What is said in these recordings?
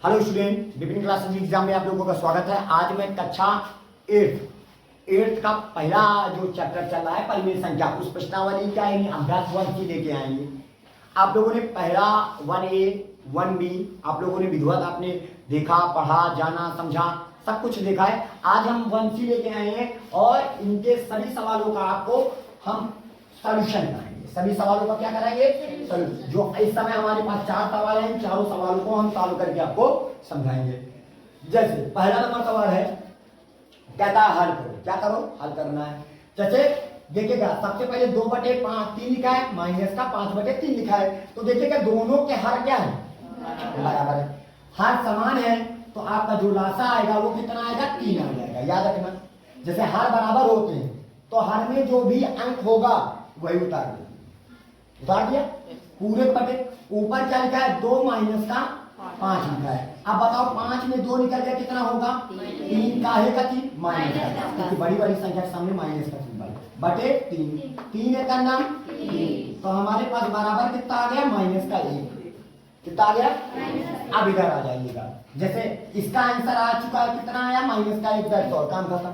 Hello student, विभिन्न classes exam में आप लोगों का स्वागत है। आज मैं कक्षा 8 का पहला जो चैप्टर चल रहा है परिमेय संख्या, उस प्रश्नावली का अभ्यास 1 की लेके आएंगे। आप लोगों ने पहला 1A 1B आप लोगों ने विधिवत आपने देखा, पढ़ा, जाना, समझा, सब कुछ देखा है। आज हम 1C लेके आए हैं और इनके सभी सवालों का आपको हम सॉल्यूशन कराएंगे। सभी सवालों का क्या कराएंगे? सॉल्यूशन। जो इस समय हमारे पास 4 सवाल हैं, चारों सवालों को हम सॉल्व करके आपको समझाएंगे। जैसे पहला नंबर सवाल है, कहता है हल करो। क्या करो? हल करना है। जैसे देखिएगा, सबसे पहले 2/3 लिखा है, माइनस का 5/3 लिखा है। तो देखिएगा दोनों के हर क्या है? बराबर है। हर समान है तो आपका जो लासा आएगा वो कितना आएगा? 3 आ जाएगा। याद रखना, जैसे हर बराबर होते हैं तो हर में जो भी अंक होगा वही उतार दिया। उतार दिया पूरे बटे। ऊपर क्या लिखा है? 2 माइनस का 5 लिखा है। अब बताओ 5 में 2 निकल गया, कितना होगा? 3 काहे का 3? माइनस का, क्योंकि बड़ी बड़ी संख्या के सामने माइनस का सिंबल बटे 3। 3 एक का नाम 3, तो हमारे पास बराबर कितना आ गया? माइनस का 1। कितना आ गया? अब इधर आ जाइएगा। जैसे इसका आंसर आ चुका है, कितना आया? माइनस का 1। दैट्स ऑल, काम खत्म।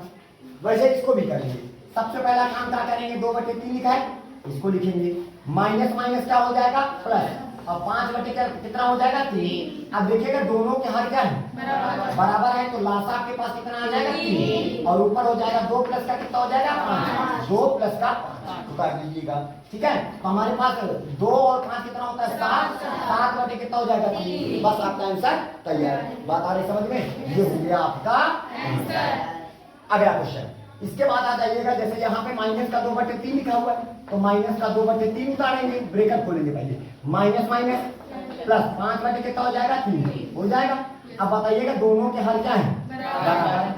वैसे इसको भी करेंगे। सबसे पहला काम क्या करेंगे? 2/3 लिखा है, इसको लिखेंगे। माइनस माइनस क्या हो जाएगा? प्लस। और 5 कितना हो जाएगा? 3। अब देखिएगा दोनों के हर क्या है? बराबर है, तो लासा आपके पास कितना आ जाएगा? 3। और ऊपर हो जाएगा 2 प्लस का कितना हो जाएगा? 5। 2 प्लस का 5 उतार दीजिएगा। ठीक है, तो हमारे पास 2 और 5 कितना होता है? 7। 7 बटे कितना हो जाएगा? 3। बस आपका आंसर तैयार। बात आ रही समझ में? ये हो गया आपका आंसर। अगला क्वेश्चन, इसके बाद आ जाइएगा। जैसे यहाँ पे माइनस का 2/3 लिखा हुआ है, तो माइनस का 2/3 उतारेंगे। ब्रेकेट खोलेंगे पहले, माइनस माइनस प्लस 5 बटे कितना हो जाएगा? 3 हो जाएगा। अब बताइएगा दोनों के हर क्या है? बराबर है,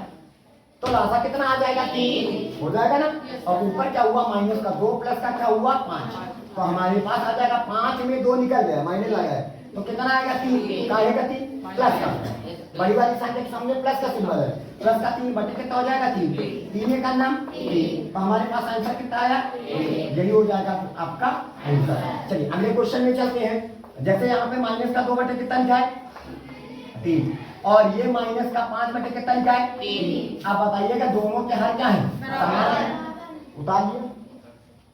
तो लासा कितना आ जाएगा? 3 हो जाएगा ना। और ऊपर क्या हुआ? माइनस का 2 प्लस का क्या हुआ? 5। तो हमारे पास आ जाएगा 5 में 2 निकल गया, माइनस लगा है, तो कितना आएगा? 3 काहे का 3? प्लस का। बड़ी वाली संख्या के सामने प्लस का सिंबल है, प्लस का 3 बटे कितना हो जाएगा? 3। 3 का नाम 3, तो हमारे पास आंसर कितना आया? यही हो जाएगा आपका आंसर। चलिए अगले क्वेश्चन में चलते हैं। जैसे यहाँ पे माइनस का 2 बटे कितना लिखा है? 3, और ये माइनस का 5 बटे कितना लिखा है? 3। अब बताइएगा दोनों के हर क्या है? उतार लिया।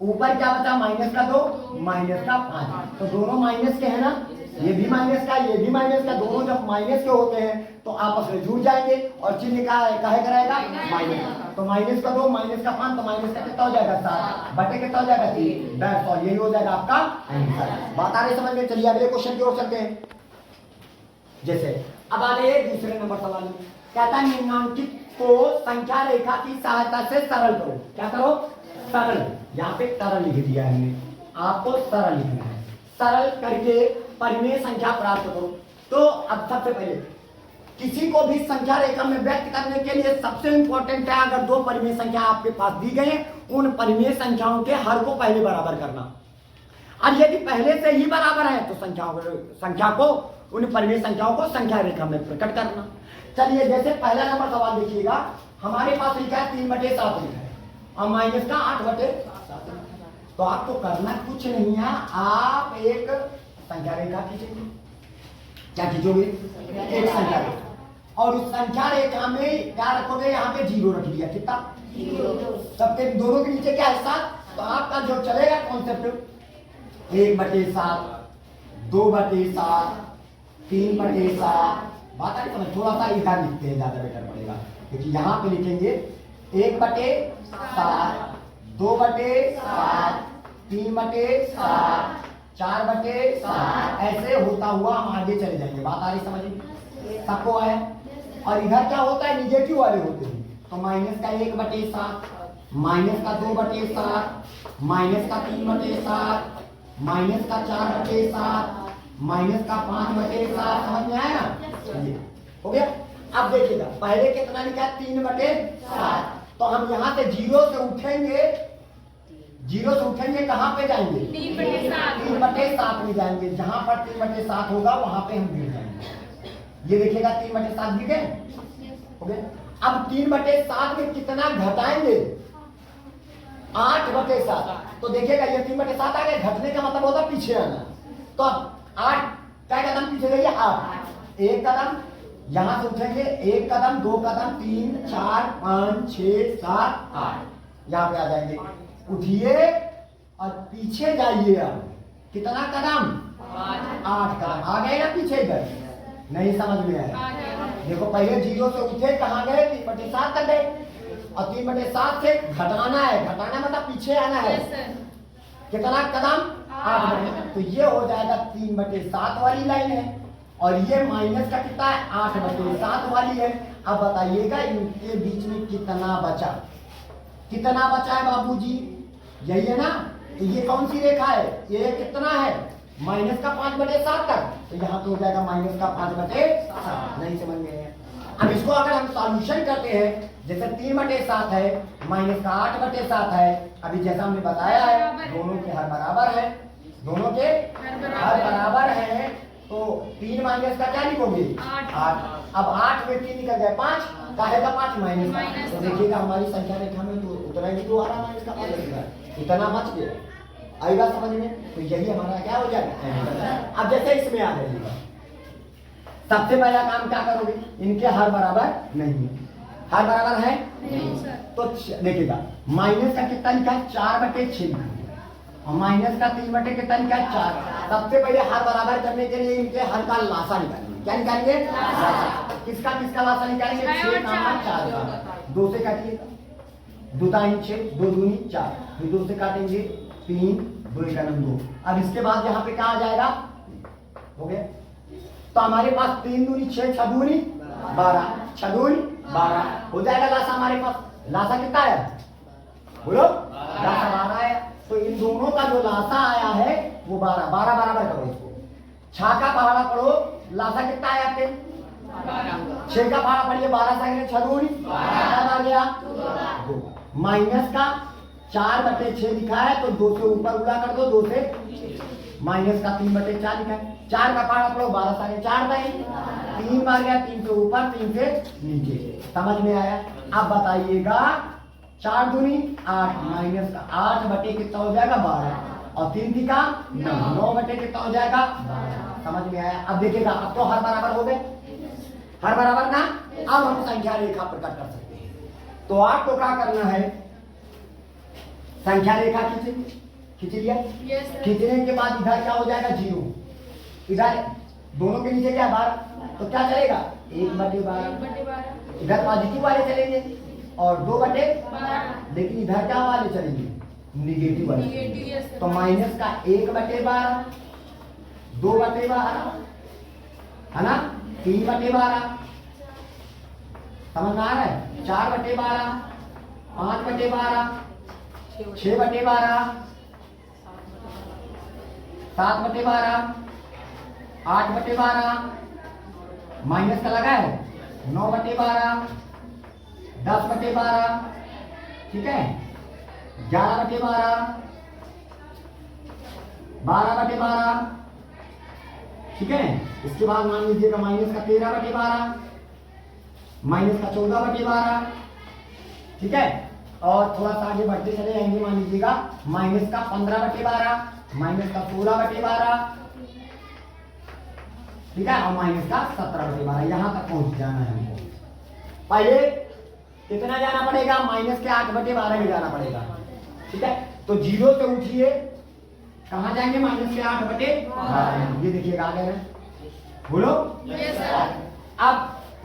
ऊपर क्या बचा? माइनस का 2 माइनस का 5, तो दोनों माइनस के है ना। ये भी माइनस का, ये भी माइनस का। दोनों जब माइनस के होते हैं तो आपस में जुड़ जाएंगे और चिन्ह का काहे कराएगा? माइनस। तो माइनस का 2 माइनस का 5, तो माइनस का कितना हो जाएगा? 7 बटे कितना हो जाएगा? 3। दैट्स ऑल, यही हो जाएगा आपका आंसर। बात आ रही समझ में? चलिए अगले क्वेश्चन की ओर चलते हैं। जैसे अब आ गए दूसरे नंबर सवाल में। कहता है निम्नांकित को संख्या रेखा की सहायता से सरल करो। क्या करो? सरल। यहाँ पे सरल लिख दिया है हमने, आपको सरल लिखना है। सरल करके परिमेय संख्या प्राप्त करो। तो अब सबसे पहले किसी को भी संख्या रेखा में व्यक्त करने के लिए सबसे इंपॉर्टेंट है, अगर 2 परिमेय संख्या आपके पास दी गई है, उन परिमेय संख्याओं के हर को पहले बराबर करना। और यदि पहले से ही बराबर है तो संख्या को उन परिमेय संख्याओं को संख्या रेखा में प्रकट करना। चलिए जैसे पहला नंबर सवाल देखिएगा, हमारे पास लिखा है 3/7 लिखा है और माइनस का 8/7। तो आपको करना कुछ नहीं है, आप एक संख्या रेखा खींचेंगे। क्या खींचोगे? एक संख्या रेखा। और उस संख्या रेखा में क्या रखोगे? यहाँ पे 0 रख दिया। कितना? 0। सबके दोनों के नीचे क्या है? 7। तो आपका जो चलेगा कॉन्सेप्ट 1/7, 2/7, 3/7। बात है समझ? थोड़ा सा इधर लिखते हैं, ज्यादा बेटर पड़ेगा, क्योंकि यहाँ पे लिखेंगे 1/7, 2/7, 3/7, 4/7, ऐसे होता हुआ हम आगे चले जाएंगे। बात आ रही समझ में? सबको आया? और इधर क्या होता है? निगेटिव वाले होते हैं, तो माइनस का 1/7, माइनस का 2/7, माइनस का 3/7, माइनस का 4/7, माइनस का 5/7। समझ में आया ना? हो गया। अब देखिएगा पहले कितना लिखा है? 3/7। तो हम यहाँ से 0 से उठेंगे, 0 से उठेंगे कहाँ पे जाएंगे? 3/7 में जाएंगे। जहां पर 3/7 होगा वहां पे हम गिर जाएंगे। ये देखिएगा 3/7 गिर गए। हो गए। अब 3/7 में कितना घटाएंगे? 8/7। तो देखिएगा ये 3/7 आ गए, घटने का मतलब होता है पीछे आना। तो अब 8 क्या कदम पीछे गई? 8। एक कदम यहाँ से उठेंगे, एक कदम, दो कदम, 3 4 5 6 7 8, यहाँ पे आ जाएंगे। उठिए और पीछे जाइए। अब कितना कदम? 8 कदम। आ गए ना पीछे इधर? नहीं समझ में आया? देखो पहले 0 से उठे, कहाँ गए? 3/7 तक गए, और 3/7 से घटाना है। घटाना मतलब पीछे आना है। कितना कदम? 8। तो ये हो जाएगा 3/7 वाली लाइन है, और ये माइनस का कितना है? 8/7 वाली है। अब बताइएगा इनके बीच में कितना बचा? कितना बचा है बाबूजी? यही है ना? तो ये कौन सी रेखा है? ये कितना है? माइनस का 5/7 तक। तो यहाँ तो हो जाएगा माइनस का 5/7। नहीं समझ में आया? अब इसको अगर हम सॉल्यूशन करते हैं, जैसे 3/7 है, माइनस का 8/7 है। अभी जैसा हमने बताया है, दोनों के हर बराबर है, दोनों के हर बराबर है। तो 3 माइनस का क्या लिखोगे? 8। अब 8 में 3 निकल गए 5, काहे का 5? माइनस का। तो देखिएगा हमारी संख्या रेखा में तो उतना ही दोबारा माइनस का 5 लगेगा, इतना बच गया। आएगा समझ में? तो यही हमारा क्या हो जाएगा। अब जैसे इसमें आ जाइएगा, सबसे पहला काम क्या करोगे? इनके हर बराबर नहीं, हर बराबर है तो देखिएगा माइनस का कितना लिखा है? 4/6, और माइनस का 3 कितना लिखा है? 4। सबसे पहले हर बराबर करने के लिए इनके हर का लासा निकालेंगे। क्या निकालेंगे? किसका किसका लासा निकालेंगे? 6 का 4 का। 2 से काटिएगा, 2 दाई 6, 2 दूनी 4, फिर 2 से काटेंगे 3, 2 1 2। अब इसके बाद यहाँ पे क्या आ जाएगा? हो गया। तो हमारे पास 3 दूनी 6, 6 दूनी 12, 6 दूनी 12 हो जाएगा लासा हमारे पास। लासा कितना है? बोलो। लासा 12 है। तो इन दोनों का जो लासा आया है वो 12 बराबर करो इसको। 6 का पहाड़ा पढ़ो, लासा कितना आया आपके? 6 का पहाड़ा पढ़िए, 12 से 6 दूनी 12 आ गया 2। माइनस का 4/6 लिखा है, तो 2 से ऊपर उड़ा कर दो, 2 से माइनस का 3/4 लिखा है। 4 का पहाड़ा पढ़ो, 12 से 4 दाई 3 बार गया, 3 से ऊपर 3 से नीचे। समझ में आया? अब बताइएगा 4 दूनी 8, माइनस का 8 कितना हो जाएगा? 12, और 3 थी का 9 कितना हो जाएगा? 12। समझ में आया? अब देखिएगा, अब तो हर बराबर हो गए, हर बराबर ना। अब हम संख्या रेखा प्रकट कर सकते हैं। तो आपको क्या करना है? संख्या रेखा खींच लिया। खींचने के बाद इधर क्या हो जाएगा? 0। इधर दोनों के नीचे क्या? 12। तो क्या चलेगा? 1/12। इधर पॉजिटिव वाले चलेंगे और 2/12, लेकिन इधर क्या वाले चलेंगे? निगेटिव वाले। तो माइनस का 1/12, 2/12 है ना, 3/12, समझ में आ रहा है? 4/12, 5/12, 6/12, 7/12, 8/12, माइनस का लगा है 9/12, 10/12, ठीक है, 11/12, 12/12, ठीक है। इसके बाद मान लीजिएगा माइनस का 13/12, माइनस का 14/12, ठीक है। और थोड़ा सा आगे बढ़ते चले जाएंगे, मान लीजिएगा माइनस का 15/12, माइनस का 16/12, ठीक है, और माइनस का 17/12। यहां तक पहुंच जाना है हमको। पहले कितना जाना पड़ेगा? माइनस के 8/12 में जाना पड़ेगा, ठीक है। तो 0 से उठिए, कहां जाएंगे? माइनस के 8/12। ये देखिएगा आ गए, बोलो। अब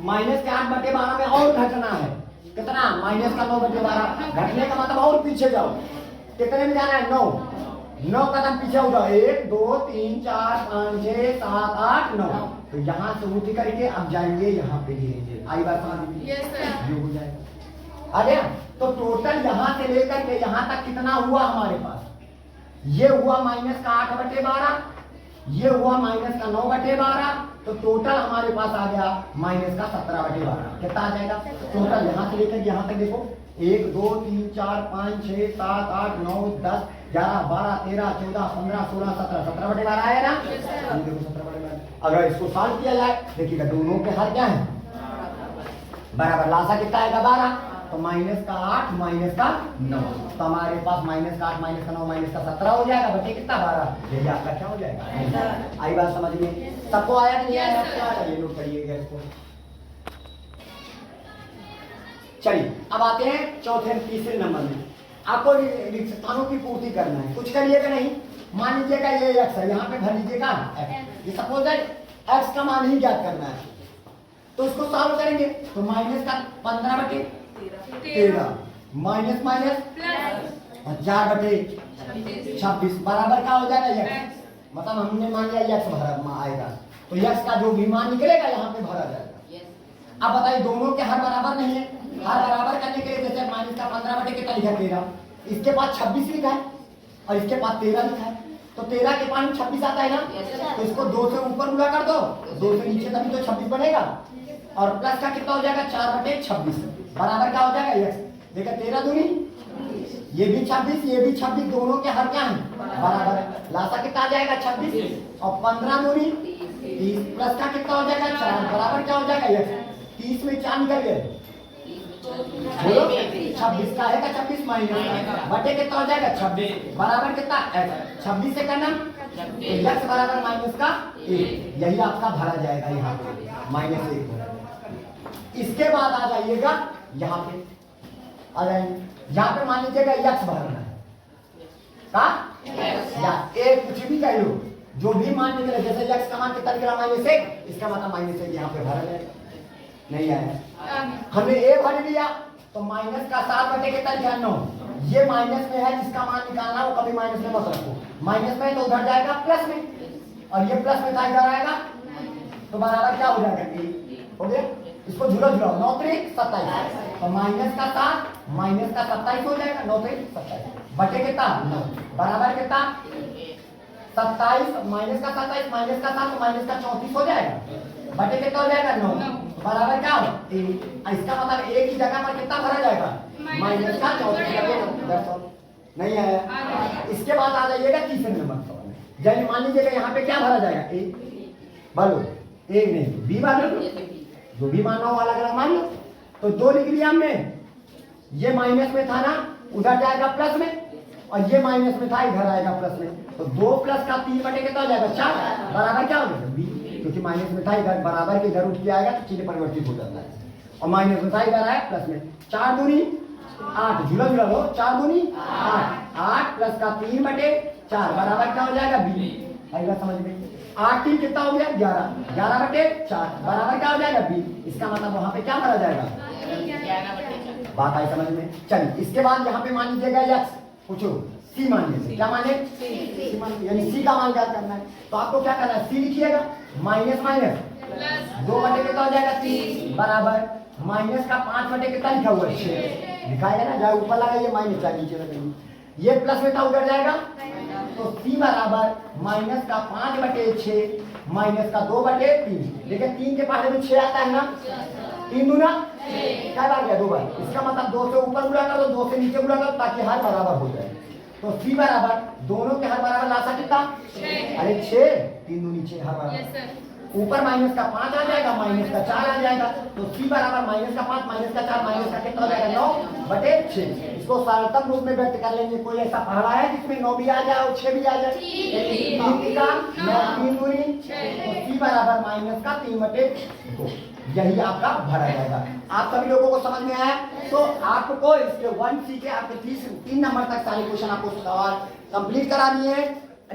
माइनस के 8/12 में और घटना है। कितना? माइनस का 9/12। घटने का मतलब और पीछे जाओ। कितने में जाना है? 9 कदम पीछे हो जाओ। 1 2 3 4 5 6 7 8 9। तो यहाँ से उठ करके अब जाएंगे यहाँ पे गिरेंगे। आई बात समझ में? ये हो जाएगा। आ गया? तो टोटल यहाँ से लेकर के यहाँ तक कितना हुआ हमारे पास? ये हुआ माइनस का 8/12, ये हुआ माइनस का 9/12। तो टोटल हमारे पास आ गया माइनस का 17/12। कितना आ जाएगा टोटल? यहाँ से लेकर यहाँ तक देखो, 1 2 3 4 5 6 7 8 9 10 11 12 13 14 15 16 17 17/12 आया ना? देखो 17/12। अगर इसको सॉल्व किया जाए, देखिएगा दोनों के हर क्या है? बराबर। लासा कितना आएगा? 12। तो माइनस का 8 माइनस का 9, तो हमारे पास माइनस का 8 माइनस का 9 माइनस का 17 हो जाएगा, बटे कितना 12, यही आपका क्या हो जाएगा। आई बात समझ में, सबको आया कि नहीं आया? चलिए नोट करिएगा इसको। चलिए अब आते हैं चौथे तीसरे नंबर में। आपको स्थानों की पूर्ति करना है, कुछ करिएगा नहीं। मान लीजिएगा ये x है, यहाँ पे भर लीजिएगा x, ये सपोज है x का मान ही ज्ञात करना है, तो उसको सॉल्व करेंगे तो माइनस का 15 बटे 13 माइनस माइनस 4 बटे 26 बराबर क्या हो जाएगा x, मतलब हमने मान लिया x भरा आएगा, तो x का जो भी मान निकलेगा यहाँ पे भरा जाएगा। अब बताइए दोनों के हर बराबर नहीं है, हर बराबर करने के लिए जैसे माइनस का 15 बटे कितना लिखा 13, इसके पास 26 लिखा है और इसके पास 13 लिखा है, तो 13 के पास 26 आता है ना, तो इसको 2 से ऊपर गुणा कर दो, 2 से नीचे तभी तो 26 बनेगा, और प्लस का कितना हो जाएगा 4 बटे 26 बराबर क्या हो जाएगा x। देखा 13 दूनी ये भी 26 ये भी 26, दोनों के हर क्या है बराबर, लासा कितना आ जाएगा 26 और 15 दूनी 30, प्लस का कितना हो जाएगा 4 बराबर क्या हो जाएगा x। 30 में 4 निकल गए, बोलो 26 का है का 26 माइनस बटे कितना हो जाएगा 26 बराबर कितना x, 26 से करना x बराबर माइनस का 1, यही आपका भरा जाएगा यहाँ पे -1। इसके बाद आ जाइएगा यहाँ पे, आ जाएंगे यहाँ पे मान लीजिएगा x भरना है का या एक कुछ भी कह लो, जो भी मान निकले, जैसे x का मान कितना निकला -1, इसका मतलब -1 यहाँ पे भरा जाएगा। नहीं आया, हमने a भर लिया तो माइनस का 7 बटे कितना लिखा 9, ये माइनस में है जिसका मान निकालना वो कभी माइनस में मत रखो, माइनस में तो उधर जाएगा प्लस में, और ये प्लस में था इधर आएगा, तो बराबर क्या हो जाएगा हो गया। इसको झूला झुलाओ 9 3 27, तो माइनस का 7 माइनस का 27 हो जाएगा, 9 3 27 बटे कितना 9 बराबर कितना 27 माइनस का 27 माइनस का 7 माइनस का 34 हो जाएगा, बटे कितना हो जाएगा 9 बराबर क्या हो, इसका मतलब एक ही जगह पर कितना भरा जाएगा माइनस का 34। नहीं आया। इसके बाद आ जाइएगा तीसरे नंबर पर, यानी मान लीजिएगा यहाँ पे क्या भरा जाएगा ए, बोलो एक नहीं बी मान लो, जो भी मानना हो अलग अलग मान लो, तो 2 लिख लिया हमने, ये माइनस में था ना उधर जाएगा प्लस में, और ये माइनस में था इधर आएगा प्लस में, तो 2 प्लस का 3 बटे कितना हो जाएगा 4 बराबर क्या हो जाएगा बी, क्योंकि माइनस में था इधर बराबर के इधर उठ के आएगा तो चिन्ह परिवर्तित हो जाता है, और माइनस में था इधर आया प्लस में, 4 दूनी 8 झूला झूला लो 4 दूनी 8 प्लस का 3 बटे 4 बराबर क्या हो जाएगा बी। आएगा समझ में, 8 3 कितना हो गया 11, 11 बटे 4 बराबर क्या हो जाएगा बी, इसका मतलब वहां पे क्या भरा जाएगा 11 बटे 4। बात आई समझ में। चलिए इसके बाद यहाँ पे मान लीजिएगा x, पूछो सी मान लीजिए, क्या माने सी मान, यानी सी का मान ज्ञात करना है, तो आपको क्या करना है सी लिखिएगा माइनस माइनस 2 बटे कितना हो जाएगा 3 बराबर माइनस का 5 बटे कितना लिखा हुआ है 6 लिखाएगा ना, जाए ऊपर लगाइए माइनस चाहे नीचे लगाइए, ये प्लस में था उधर जाएगा, तो सी बराबर माइनस का 5 बटे 6 माइनस का 2 बटे 3, लेकिन 3 के पहले में 6 आता है ना, 3 दूना क्या बार गया 2 बार, इसका मतलब 2 से ऊपर गुणा कर दो 2 से नीचे गुणा करो ताकि हर बराबर हो जाए, तो सी बराबर दोनों के हर बराबर लासा कितना अरे 6 3 दूनी 6 हर बराबर, ऊपर माइनस का 5 आ जाएगा माइनस का 4 आ जाएगा, तो सी बराबर माइनस का 5 माइनस का 4 माइनस का कितना हो जाएगा 9 बटे 6। इसको सरलतम रूप में व्यक्त कर लेंगे, कोई ऐसा पहाड़ा है जिसमें 9 भी आ जाए और 6 भी आ जाए, 3 दूनी, तो सी बराबर माइनस का 3 बटे 2, यही आपका भरा जाएगा। आप सभी लोगों को समझ में आया, तो आपको इसके 1C के आपके 3 नंबर तक सारे क्वेश्चन आपको सवाल कंप्लीट करा दिए हैं।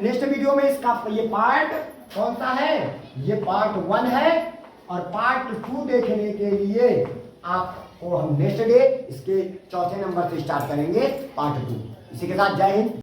नेक्स्ट वीडियो में इसका ये पार्ट कौन सा है, ये पार्ट 1 है, और पार्ट 2 देखने के लिए आपको हम नेक्स्ट डे इसके चौथे नंबर से स्टार्ट करेंगे पार्ट 2। इसी के साथ जय हिंद।